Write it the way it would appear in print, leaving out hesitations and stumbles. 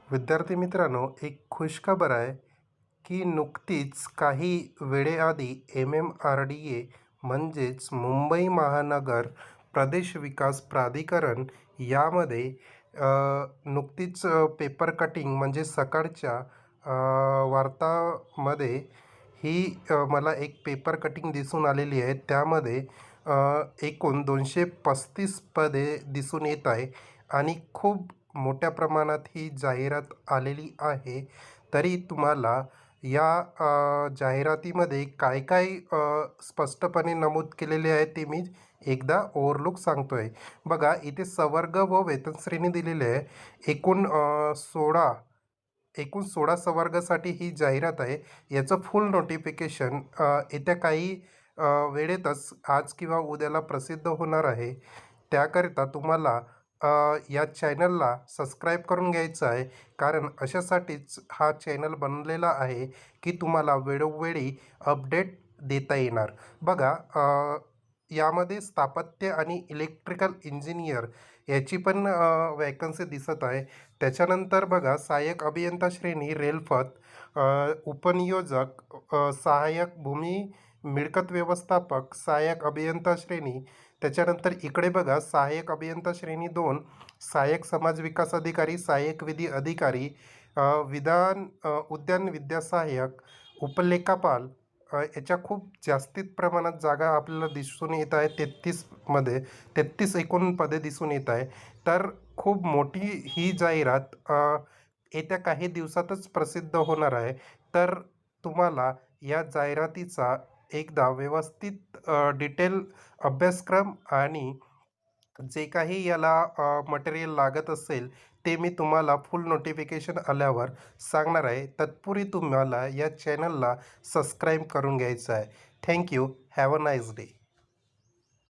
विद्यार्थी मित्रांनो, एक खुशखबर आहे की नुकतीच काही वेळेआधी MMRDA म्हणजेच मुंबई महानगर प्रदेश विकास प्राधिकरण यामध्ये नुकतीच पेपर कटिंग म्हणजे सकाळच्या वार्तामध्ये मला एक पेपर कटिंग दिसून आलेली आहे. त्यामध्ये एकूण 235 पदे दिसून येत आहे आणि खूप मोठ्या प्रमाणात ही जाहिरात आलेली आहे. तरी तुम्हाला या जाहिरातीमध्ये काय काय स्पष्टपणे नमूद केलेले आहे ते मी एकदा ओव्हरलूक सांगतो आहे. बघा, इथे सवर्ग व वेतनश्रेणी दिलेली आहे. एकूण 16 संवर्गासाठी ही जाहिरात आहे. याचं फुल नोटिफिकेशन येत्या काही वेळेतच आज किंवा उद्याला प्रसिद्ध होणार आहे. त्याकरिता तुम्हाला या चॅनलला सबस्क्राईब करून घ्यायचं आहे, कारण अशासाठीच हा चॅनल बनलेला आहे की तुम्हाला वेळोवेळी अपडेट देता येणार. बघा, यामध्ये स्थापत्य आणि इलेक्ट्रिकल इंजिनियर याची पण वॅकन्सी दिसत आहे. त्याच्यानंतर बघा, सहाय्यक अभियंता श्रेणी रेलपथ, उपनियोजक, सहाय्यक भूमी मिळकत व्यवस्थापक, सहाय्यक अभियंता श्रेणी. त्याच्यानंतर इकडे बघा, सहाय्यक अभियंता श्रेणी 2, सहाय्यक समाज विकास अधिकारी, सहाय्यक विधी अधिकारी, उद्यान विद्यासहाय्यक, उपलेखापाल. याच्या खूप जास्तीत प्रमाणात जागा आपल्याला दिसून येत आहे. 33 एकूण पदे दिसून येत आहे. तर खूप मोठी ही जाहिरात येत्या काही दिवसातच प्रसिद्ध होणार आहे. तर तुम्हाला या जाहिरातीचा एकदा व्यवस्थित डिटेल अभ्यासक्रम आणि जे काही याला मटेरियल लागत असेल ते मी तुम्हाला फुल नोटिफिकेशन आल्यावर सांगणार आहे. तत्पूर्वी तुम्हाला या चॅनलला सबस्क्राईब करून घ्यायचं आहे. Thank you. Have a nice day.